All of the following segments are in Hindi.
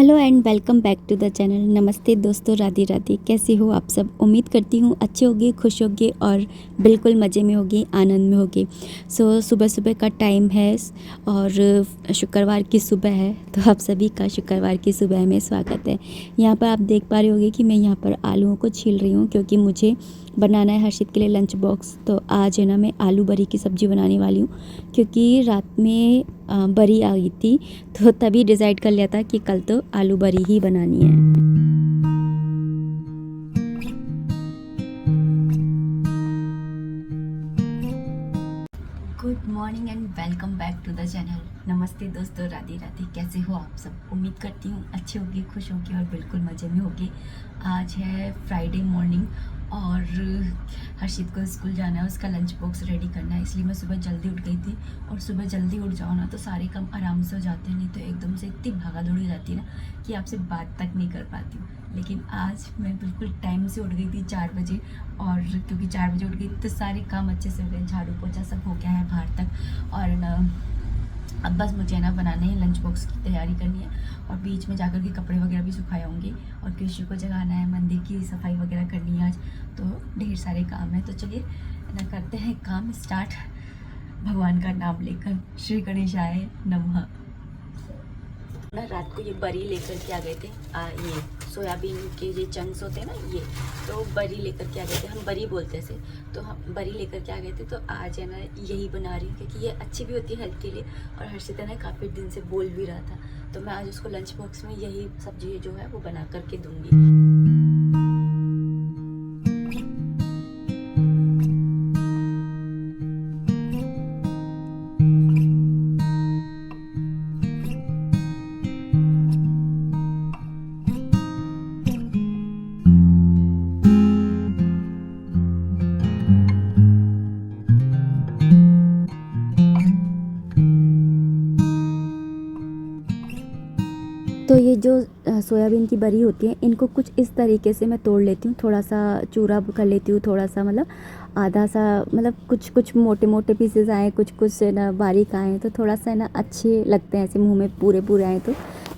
Hello and welcome back to the channel. नमस्ते दोस्तों, राधे राधे। कैसे हो आप सब? उम्मीद करती हूँ अच्छे होगे, खुश होगे और बिल्कुल मज़े में होगे, आनंद में होगे। सुबह सुबह का टाइम है और शुक्रवार की सुबह है, तो आप सभी का शुक्रवार की सुबह में स्वागत है। यहाँ पर आप देख पा रहे होंगे कि मैं यहाँ पर आलूओं को छील रही हूँ, क्योंकि मुझे बनाना है हर्षित के लिए लंच बॉक्स। तो आज है ना, मैं आलू बरी की सब्ज़ी बनाने वाली हूँ, क्योंकि रात में बरी आ गई थी, तो तभी डिसाइड कर लिया था कि कल तो आलू बरी ही बनानी है। Good morning and welcome back to the channel. नमस्ते दोस्तों, राधे राधे। कैसे हो आप सब? उम्मीद करती हूँ अच्छे होगे, खुश होगे और बिल्कुल मज़े में होगे। आज है फ्राइडे मॉर्निंग और हर्षित को स्कूल जाना है, उसका लंच बॉक्स रेडी करना है, इसलिए मैं सुबह जल्दी उठ गई थी। और सुबह जल्दी उठ जाओ ना तो सारे काम आराम से हो जाते हैं, नहीं तो एकदम से इतनी भागा दौड़ी हो जाती है ना कि आपसे बात तक नहीं कर पाती हूँ। लेकिन आज मैं बिल्कुल टाइम से उठ गई थी 4 बजे, और क्योंकि 4 बजे उठ गई तो सारे काम अच्छे से हो गए, झाड़ू पोछा सब हो गया है बाहर तक। और ना अब बस मुझे ना बनाने हैं, लंच बॉक्स की तैयारी करनी है, और बीच में जाकर के कपड़े वगैरह भी सुखाए होंगे, और कृषि को जगाना है, मंदिर की सफाई वगैरह करनी है आज। तो ढेर सारे काम है, तो चलिए ना करते हैं काम स्टार्ट भगवान का नाम लेकर। श्री गणेशाय नमः। ना रात को ये बरी लेकर के आ गए थे, ये सोयाबीन के ये चंक्स होते हैं ना, ये तो बरी लेकर के आ गए थे। हम बरी बोलते हैं, तो हम बरी लेकर के आ गए थे। तो आज है ना यही बना रही हूँ, क्योंकि ये अच्छी भी होती है हेल्थ के लिए, और हर्षित है ना काफ़ी दिन से बोल भी रहा था, तो मैं आज उसको लंच बॉक्स में यही सब्जी जो है वो बना करके दूँगी। तो ये जो सोयाबीन की बरी होती है, इनको कुछ इस तरीके से मैं तोड़ लेती हूँ, थोड़ा सा चूरा कर लेती हूँ, थोड़ा सा मतलब आधा सा, मतलब कुछ कुछ मोटे मोटे पीसेस आए, कुछ कुछ ना बारीक आए, तो थोड़ा सा ना अच्छे लगते हैं ऐसे मुंह में पूरे पूरे आए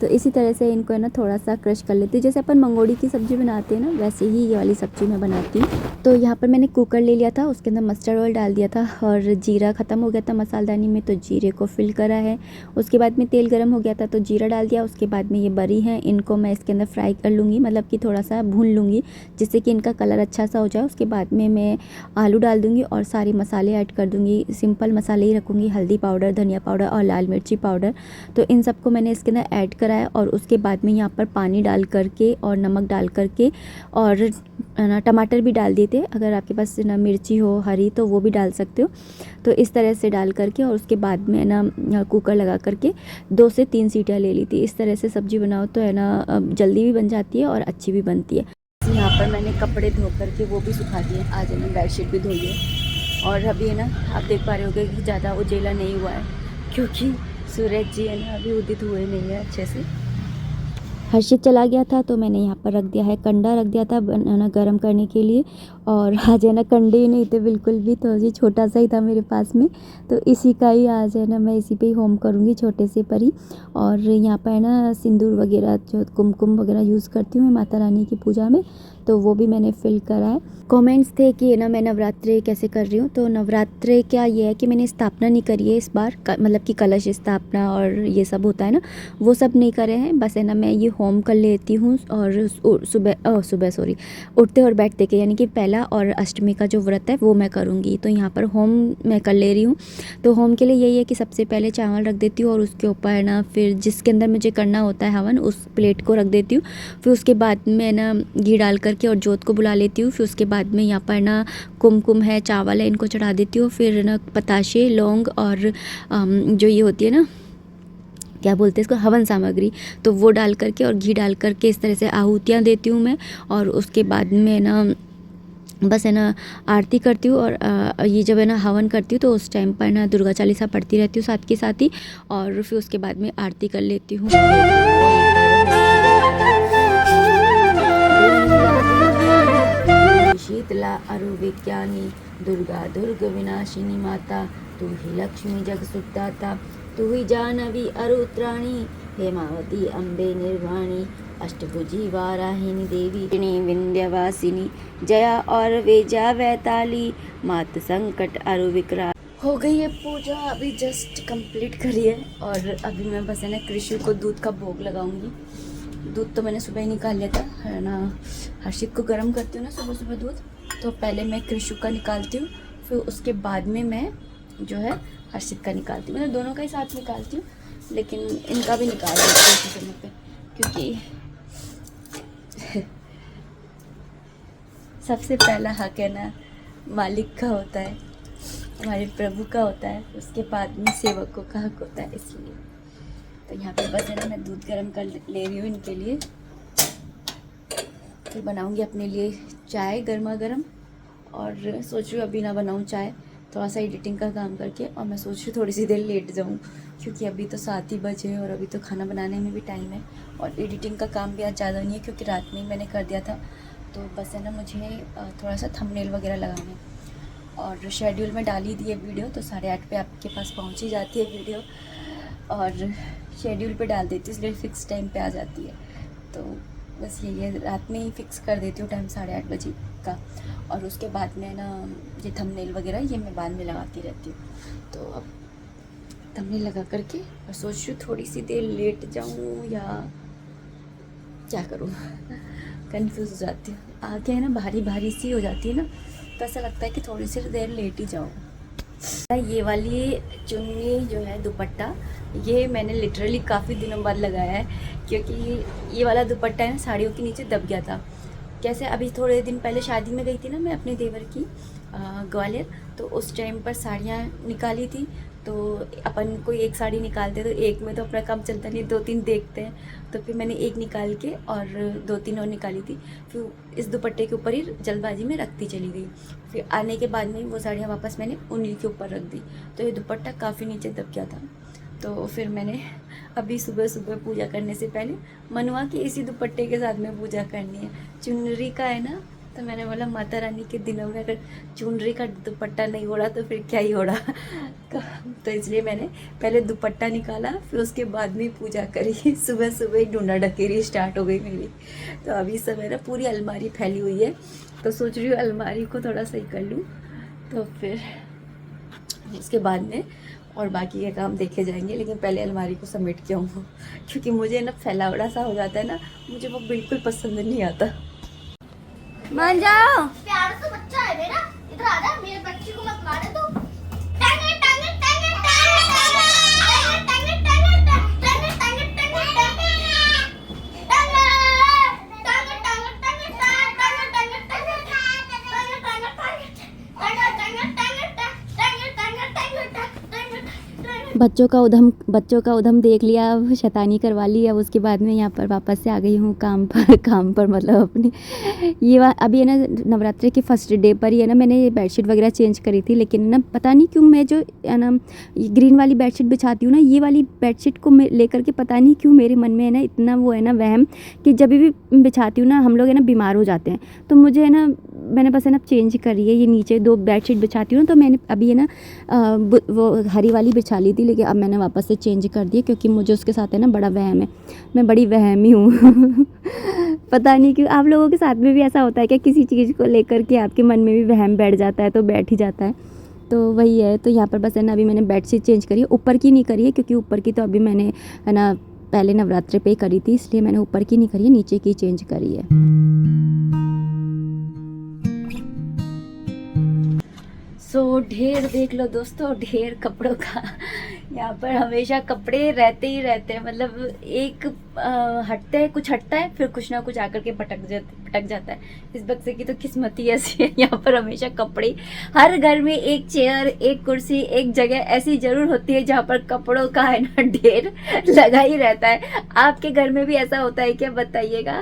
तो इसी तरह से इनको है ना थोड़ा सा क्रश कर लेती हूँ। जैसे अपन मंगोड़ी की सब्ज़ी बनाते हैं ना, वैसे ही ये वाली सब्ज़ी मैं बनाती हूँ। तो यहाँ पर मैंने कुकर ले लिया था, उसके अंदर मस्टर्ड ऑयल डाल दिया था, और जीरा ख़त्म हो गया था मसालदानी में, तो जीरे को फिल करा है। उसके बाद में तेल गर्म हो गया था, तो जीरा डाल दिया। उसके बाद में ये बरी हैं, इनको मैं इसके अंदर फ्राई कर लूँगी, मतलब कि थोड़ा सा भून लूँगी, जिससे कि इनका कलर अच्छा सा हो जाए। उसके बाद में मैं आलू डाल दूँगी और सारे मसाले ऐड कर दूँगी। सिंपल मसाले ही रखूँगी, हल्दी पाउडर, धनिया पाउडर और लाल मिर्ची पाउडर। तो इन सबको मैंने इसके अंदर ऐड करा है, और उसके बाद में यहाँ पर पानी डाल करके और नमक डाल करके, और ना टमाटर भी डाल दिए थे, अगर आपके पास ना मिर्ची हो हरी तो वो भी डाल सकते हो। तो इस तरह से डाल करके, और उसके बाद में ना कुकर लगा करके 2 से 3 सीटियाँ ले ली थी। इस तरह से सब्ज़ी बनाओ तो है ना जल्दी भी बन जाती है और अच्छी भी बनती है। यहाँ पर मैंने कपड़े धो करके वो भी सुखा दिए, आज मैंने बेडशीट भी धोई है। और अभी है ना आप देख पा रहे होंगे कि ज़्यादा उजेला नहीं हुआ है, क्योंकि सूरज जी है ना अभी उदित हुए नहीं है अच्छे से। हर्षित चला गया था, तो मैंने यहाँ पर रख दिया है, कंडा रख दिया था बनाना गर्म करने के लिए। और आज है ना कंडे ही नहीं थे बिल्कुल भी, तो ये छोटा सा ही था मेरे पास में, तो इसी का ही आज है ना मैं इसी पे ही होम करूँगी, छोटे से पर ही। और यहाँ पर है ना सिंदूर वगैरह, जो कुमकुम वगैरह यूज़ करती हूँ मैं माता रानी की पूजा में, तो वो भी मैंने फिल करा है। कमेंट्स थे कि है ना मैं नवरात्रे कैसे कर रही हूँ, तो नवरात्रे क्या ये है कि मैंने स्थापना नहीं करी है इस बार, मतलब कि कलश स्थापना और ये सब होता है ना, वो सब नहीं करे हैं। बस है ना मैं ये होम कर लेती हूँ, और सुबह सॉरी उठते और बैठते के, यानी कि पहला और अष्टमी का जो व्रत है वो मैं करूँगी। तो यहाँ पर होम मैं कर ले रही हूँ। तो होम के लिए यही है कि सबसे पहले चावल रख देती हूँ, और उसके ऊपर है ना फिर जिसके अंदर मुझे करना होता है हवन, उस प्लेट को रख देती हूँ। फिर उसके बाद में ना घी डाल करके और जोत को बुला लेती हूँ। फिर उसके बाद में यहाँ पर ना कुमकुम है, चावल है, इनको चढ़ा देती हूँ। फिर ना पताशे, लौंग और जो ये होती है ना, क्या बोलते हैं इसको, हवन सामग्री, तो वो डाल करके और घी डाल करके इस तरह से आहुतियाँ देती हूँ मैं। और उसके बाद में ना बस है ना आरती करती हूँ, और ये जब है ना हवन करती हूँ तो उस टाइम पर ना दुर्गा चालीसा पढ़ती रहती हूँ साथ के साथ ही, और फिर उसके बाद में आरती कर लेती हूँ। शीतला अरु विज्ञानी, दुर्गा दुर्ग विनाशिनी माता, तू ही लक्ष्मी जग सुखदाता, तू ही जानवी अरुत्राणी, हेमावती अम्बे निर्वाणी अष्टभुजी वाराहिनी देवी विंध्यवासिनी जया और वेजा वैताली मात संकट अरु विकराल। हो गई है पूजा, अभी जस्ट कंप्लीट करी है और अभी मैं बस है ना कृषि को दूध का भोग लगाऊंगी। दूध तो मैंने सुबह ही निकाल लिया था, है ना। हर्षित को गर्म करती हूँ ना सुबह सुबह दूध, तो पहले मैं कृषि का निकालती हूँ, फिर उसके बाद में मैं जो है हर्षित का निकालती हूँ। मतलब दोनों का ही साथ निकालती हूँ, लेकिन इनका भी निकाल देती हूँ इसी समय पे, क्योंकि सबसे पहला हक है ना मालिक का होता है, हमारे प्रभु का होता है, उसके बाद में सेवकों का हक होता है। इसलिए तो यहाँ पे बस है ना मैं दूध गर्म कर ले रही हूँ इनके लिए, फिर बनाऊँगी अपने लिए चाय गर्मा गर्म। और सोच रही हूँ अभी ना बनाऊँ चाय, थोड़ा सा एडिटिंग का काम करके, और मैं सोच रही हूँ थोड़ी सी देर लेट जाऊँ, क्योंकि अभी तो 7 ही बजे हैं और अभी तो खाना बनाने में भी टाइम है। और एडिटिंग का काम भी आज ज़्यादा नहीं है, क्योंकि रात में ही मैंने कर दिया था। तो बस है ना मुझे थोड़ा सा थंबनेल वगैरह लगाना है, और शेड्यूल में डाल ही दी है वीडियो, तो 8:30 पे आपके पास पहुंच ही जाती है वीडियो, और शेड्यूल पे डाल देती हूँ इसलिए फ़िक्स टाइम पे आ जाती है। तो बस यही है, रात में ही फ़िक्स कर देती हूँ टाइम 8:30 बजे का। और उसके बाद में ना ये थंबनेल वगैरह ये मैं बाद में लगाती रहती हूँ। तो अब थंबनेल लगा करके और सोच रही हूँ थोड़ी सी देर लेट जाऊँ या क्या करूँ कंफ्यूज हो जाती हूँ। आगे है ना भारी भारी सी हो जाती है ना, तो ऐसा लगता है कि थोड़ी सी देर लेट ही जाऊँ। ये वाली चुन्नी जो है दुपट्टा, ये मैंने लिटरली काफ़ी दिनों बाद लगाया है, क्योंकि ये वाला दुपट्टा है ना साड़ियों के नीचे दब गया था। कैसे, अभी थोड़े दिन पहले शादी में गई थी ना मैं अपने देवर की ग्वालियर, तो उस टाइम पर साड़ियाँ निकाली थी। तो अपन कोई एक साड़ी निकालते तो एक में तो अपना काम चलता नहीं, 2-3 देखते हैं। तो फिर मैंने एक निकाल के और 2-3 और निकाली थी, फिर इस दुपट्टे के ऊपर ही जल्दबाजी में रखती चली गई। फिर आने के बाद में वो साड़ियाँ वापस मैंने उन्हीं के ऊपर रख दी, तो ये दुपट्टा काफ़ी नीचे दब गया था। तो फिर मैंने अभी सुबह सुबह पूजा करने से पहले मनवा कि इसी दुपट्टे के साथ में पूजा करनी है। चुनरी का है ना, तो मैंने बोला माता रानी के दिनों में अगर चुनरी का दुपट्टा नहीं ओढ़ा तो फिर क्या ही ओढ़ा तो इसलिए मैंने पहले दुपट्टा निकाला, फिर उसके बाद में पूजा करी। सुबह सुबह ही ढूंढा ढकेरी स्टार्ट हो गई मेरी। तो अभी समय ना पूरी अलमारी फैली हुई है, तो सोच रही हूँ अलमारी को थोड़ा सही कर लूँ, तो फिर उसके बाद में और बाकी के काम देखे जाएंगे। लेकिन पहले अलमारी को समेट के आऊँ, क्योंकि मुझे ना फैलावड़ा सा हो जाता है ना, मुझे वो बिल्कुल पसंद नहीं आता। मान जाओ, प्यार तो बच्चा है मेरा, इधर आ जा, मेरे बच्चे को मत मारे तू। टांगे टांगे टांगे टांगे टांगे टांगे टांगे टांगे बच्चों का उधम देख लिया, अब शैतानी करवा ली। अब उसके बाद में यहाँ पर वापस से आ गई हूँ काम पर मतलब अपने अभी है ना नवरात्रि के फर्स्ट डे पर ही है ना मैंने बेडशीट वगैरह चेंज करी थी। लेकिन ना पता नहीं क्यों मैं जो है ना ग्रीन वाली बेडशीट बिछाती हूँ ना, ये वाली बेडशीट को लेकर के पता नहीं क्यों मेरे मन में है ना इतना वो है ना वहम कि जब भी बिछाती हूँ ना हम लोग है ना बीमार हो जाते हैं। तो मुझे है ना मैंने बस है ना चेंज करी है, ये नीचे 2 बेडशीट बिछाती हूँ ना, तो मैंने अभी है ना वो हरी वाली बिछा ली थी, लेकिन अब मैंने वापस से चेंज कर दी, क्योंकि मुझे उसके साथ है ना बड़ा वहम है। मैं बड़ी वहमी हूँ पता नहीं क्यों। आप लोगों के साथ में भी ऐसा होता है क्या, किसी चीज़ को लेकर के आपके मन में भी वहम बैठ जाता है तो बैठ ही जाता है। तो वही है। तो यहाँ पर बस है ना अभी मैंने बेडशीट चेंज करी है, ऊपर की नहीं करी है, क्योंकि ऊपर की तो अभी मैंने है ना पहले नवरात्रि पे करी थी, इसलिए मैंने ऊपर की नहीं करी है, नीचे की चेंज करी है। सो ढेर देख लो दोस्तों, ढेर कपड़ों का। यहाँ पर हमेशा कपड़े रहते ही रहते हैं, मतलब एक हटते हैं, कुछ हटता है, फिर कुछ ना कुछ आकर के पटक जाता है। इस बक्से की तो किस्मत ही ऐसी है, यहाँ पर हमेशा कपड़े। हर घर में एक चेयर, एक कुर्सी, एक जगह ऐसी जरूर होती है जहाँ पर कपड़ों का है ना ढेर लगा ही रहता है। आपके घर में भी ऐसा होता है क्या, बताइएगा।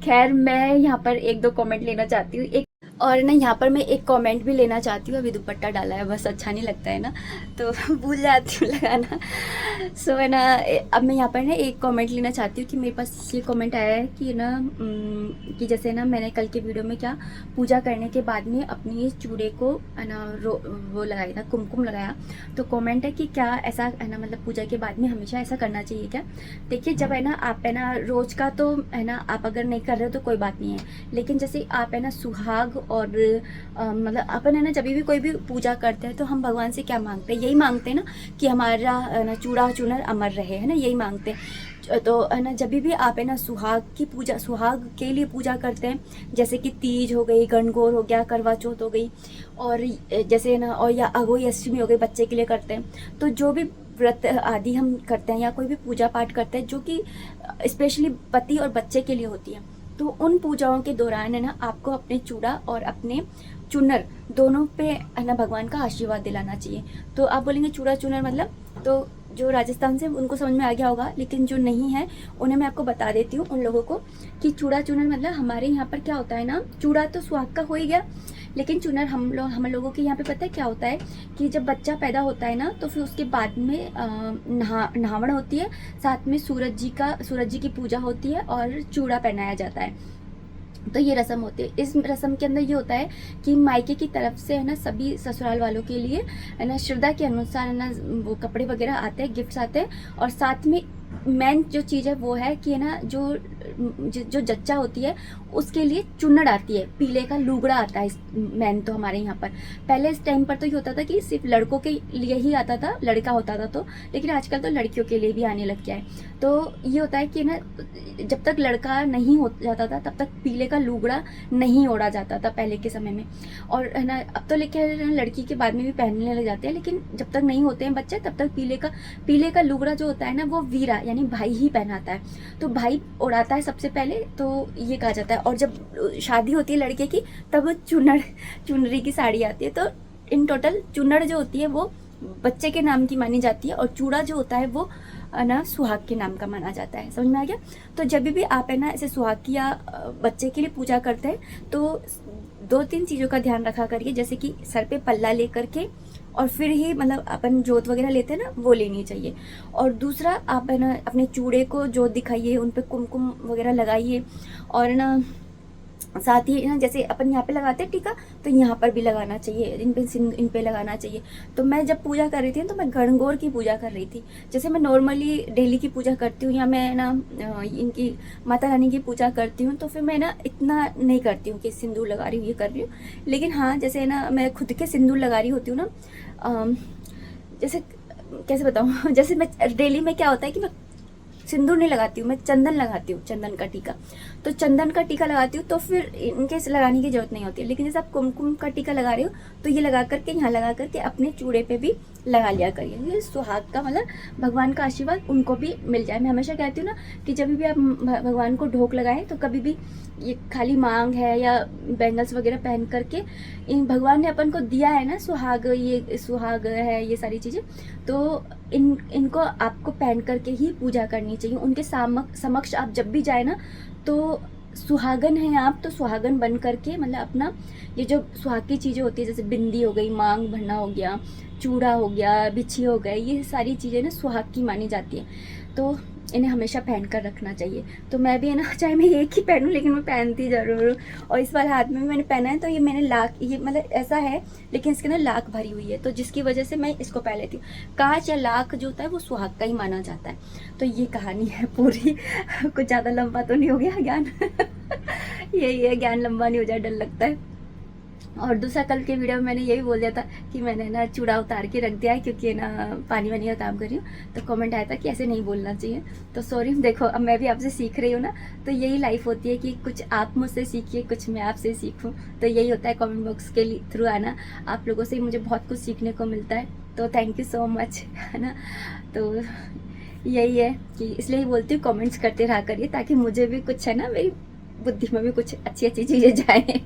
खैर मैं यहाँ पर 1-2 कमेंट लेना चाहती हूँ। और ना यहाँ पर मैं एक कमेंट भी लेना चाहती हूँ। अभी दुपट्टा डाला है, बस अच्छा नहीं लगता है ना, तो भूल जाती हूँ लगाना। सो है ना, अब मैं यहाँ पर ना एक कमेंट लेना चाहती हूँ कि मेरे पास ये कमेंट आया है कि ना कि जैसे ना मैंने कल के वीडियो में क्या पूजा करने के बाद में अपनी चूड़े को है ना वो लगाया था, कुमकुम लगाया। तो कमेंट है कि क्या ऐसा है ना, मतलब पूजा के बाद में हमेशा ऐसा करना चाहिए क्या? देखिए, जब है ना आप है ना रोज़ का तो है ना, आप अगर नहीं कर रहे हो तो कोई बात नहीं है, लेकिन जैसे आप है ना सुहाग और मतलब अपन है ना जब भी कोई भी पूजा करते हैं तो हम भगवान से क्या मांगते हैं? यही मांगते हैं ना कि हमारा है ना चूड़ा चूनर अमर रहे, है ना, यही मांगते हैं। तो है ना जब भी आप है ना सुहाग की पूजा, सुहाग के लिए पूजा करते हैं, जैसे कि तीज हो गई, गणगौर हो गया, करवा चौथ हो गई, और जैसे ना और या अगोई अष्टमी हो गई, बच्चे के लिए करते हैं। तो जो भी व्रत आदि हम करते हैं या कोई भी पूजा पाठ करते हैं जो कि स्पेशली पति और बच्चे के लिए होती है, तो उन पूजाओं के दौरान है ना आपको अपने चूड़ा और अपने चुनर दोनों पे है ना भगवान का आशीर्वाद दिलाना चाहिए। तो आप बोलेंगे चूड़ा चुनर मतलब, तो जो राजस्थान से उनको समझ में आ गया होगा, लेकिन जो नहीं है उन्हें मैं आपको बता देती हूँ, उन लोगों को, कि चूड़ा चुनर मतलब हमारे यहाँ पर क्या होता है ना, चूड़ा तो सुहाग का हो ही गया, लेकिन चुनर हम लोगों के यहाँ पे पता है क्या होता है कि जब बच्चा पैदा होता है ना तो फिर उसके बाद में नहावण होती है, साथ में सूरज जी की पूजा होती है और चूड़ा पहनाया जाता है। तो ये रस्म होती है। इस रस्म के अंदर ये होता है कि मायके की तरफ से है ना सभी ससुराल वालों के लिए है ना श्रद्धा के अनुसार है ना वो कपड़े वगैरह आते हैं, गिफ्ट्स आते हैं, और साथ में मेन जो चीज़ है वो है कि है ना जो जच्चा होती है उसके लिए चुन्नड़ आती है, पीले का लुगड़ा आता है। मेन तो हमारे यहाँ पर पहले इस टाइम पर तो ये होता था कि सिर्फ लड़कों के लिए ही आता था, लड़का होता था तो, लेकिन आजकल तो लड़कियों के लिए भी आने लग गया है। तो ये होता है कि ना जब तक लड़का नहीं हो जाता था तब तक पीले का लुगड़ा नहीं ओढ़ा जाता था पहले के समय में, और है ना अब तो लेके लड़की के बाद में भी पहनने लग जाते हैं, लेकिन जब तक नहीं होते हैं बच्चे तब तक पीले का लुगड़ा जो होता है ना वो वीरा यानी भाई ही पहनाता है। तो भाई उड़ाता है सबसे पहले, तो ये कहा जाता है। और जब शादी होती है लड़के की तब चुनरी की साड़ी आती है। तो इन टोटल चुनर जो होती है वो बच्चे के नाम की मानी जाती है, और चूड़ा जो होता है वो ना सुहाग के नाम का माना जाता है। समझ में आ गया? तो जब भी आप है ना ऐसे सुहाग की या बच्चे के लिए पूजा करते हैं तो 2-3 चीज़ों का ध्यान रखा करिए, जैसे कि सर पे पल्ला लेकर के, और फिर ही मतलब अपन जोत वगैरह लेते हैं ना वो लेनी चाहिए। और दूसरा आप है ना अपने चूड़े को जोत दिखाइए, उन पे कुमकुम वगैरह लगाइए, और ना साथ ही ना जैसे अपन यहाँ पे लगाते हैं टीका, तो यहाँ पर भी लगाना चाहिए, इन पे लगाना चाहिए। तो मैं जब पूजा कर रही थी तो मैं गणगौर की पूजा कर रही थी, जैसे मैं नॉर्मली डेली की पूजा करती हूँ या मैं ना इनकी माता रानी की पूजा करती हूँ, तो फिर मैं ना इतना नहीं करती हूँ कि सिंदूर लगा रही हूँ ये कर रही हूँ। लेकिन हाँ जैसे ना मैं खुद के सिंदूर लगा रही होती हूँ ना, जैसे कैसे बताऊँ जैसे मैं डेली में क्या होता है कि मैं सिंदूर नहीं लगाती हूँ, मैं चंदन लगाती हूँ, चंदन का टीका। तो चंदन का टीका लगाती हूँ तो फिर इनके लगाने की जरूरत नहीं होती है। लेकिन जैसे आप कुमकुम का टीका लगा रहे हो तो ये लगा करके यहाँ लगा करके अपने चूड़े पे भी लगा लिया करिए। ये सुहाग का मतलब भगवान का आशीर्वाद उनको भी मिल जाए। मैं हमेशा कहती हूँ ना कि जब भी आप भगवान को ढोक लगाएं तो कभी भी ये खाली मांग है या बैंगल्स वगैरह पहन करके, इन भगवान ने अपन को दिया है ना सुहाग, ये सुहाग है, ये सारी चीज़ें, तो इनको आपको पहन करके ही पूजा करनी चाहिए। उनके समक्ष आप जब भी जाए ना तो सुहागन है आप, तो सुहागन बन करके मतलब अपना ये जो सुहाग की चीज़ें होती है जैसे बिंदी हो गई, मांग भरना हो गया, चूड़ा हो गया, बिछी हो गई, ये सारी चीज़ें ना सुहाग की मानी जाती है, तो इन्हें हमेशा पहन कर रखना चाहिए। तो मैं भी है ना चाहे मैं एक ही पहनूं लेकिन मैं पहनती ज़रूर हूँ। और इस बार हाथ में भी मैंने पहना है तो ये मैंने लाख, ये मतलब ऐसा है लेकिन इसके ना लाख भरी हुई है, तो जिसकी वजह से मैं इसको पहन लेती हूँ। कांच या लाख जो होता है वो सुहाग का ही माना जाता है। तो ये कहानी है पूरी कुछ ज़्यादा लंबा तो नहीं हो गया ज्ञान यही है, ज्ञान लंबा नहीं हो जाए, डर लगता है। और दूसरा कल के वीडियो में मैंने यही बोल दिया था कि मैंने ना चूड़ा उतार के रख दिया है क्योंकि ना पानी वानी का काम कर रही हूँ, तो कमेंट आया था कि ऐसे नहीं बोलना चाहिए। तो सॉरी, देखो अब मैं भी आपसे सीख रही हूँ ना, तो यही लाइफ होती है कि कुछ आप मुझसे सीखिए, कुछ मैं आपसे सीखूँ। तो यही होता है कमेंट बॉक्स के थ्रू आना, आप लोगों से मुझे बहुत कुछ सीखने को मिलता है, तो थैंक यू सो मच, है ना। तो यही है कि इसलिए ही बोलती हूँ कमेंट्स करते रहा करिए ताकि मुझे भी कुछ है ना, मेरी बुद्धि में भी कुछ अच्छी अच्छी चीज़ें जाएँ।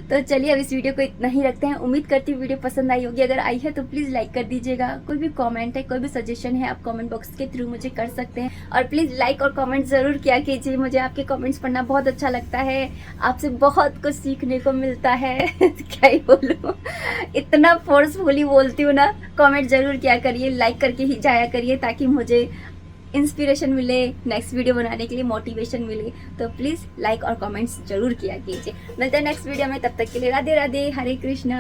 तो चलिए अब इस वीडियो को इतना ही रखते हैं। उम्मीद करती हूँ वीडियो पसंद आई होगी। अगर आई है तो प्लीज़ लाइक कर दीजिएगा। कोई भी कमेंट है, कोई भी सजेशन है, आप कमेंट बॉक्स के थ्रू मुझे कर सकते हैं। और प्लीज़ लाइक और कमेंट ज़रूर किया कीजिए। मुझे आपके कमेंट्स पढ़ना बहुत अच्छा लगता है। आपसे बहुत कुछ सीखने को मिलता है। क्या ही बोलूँ, इतना फोर्सफुली बोलती हूँ ना। कमेंट ज़रूर किया करिए, लाइक करके ही जाया करिए ताकि मुझे इंस्पिरेशन मिले, नेक्स्ट वीडियो बनाने के लिए मोटिवेशन मिले। तो प्लीज़ लाइक और कमेंट्स जरूर किया कीजिए। मिलते हैं नेक्स्ट वीडियो में, तब तक के लिए राधे राधे, हरे कृष्णा।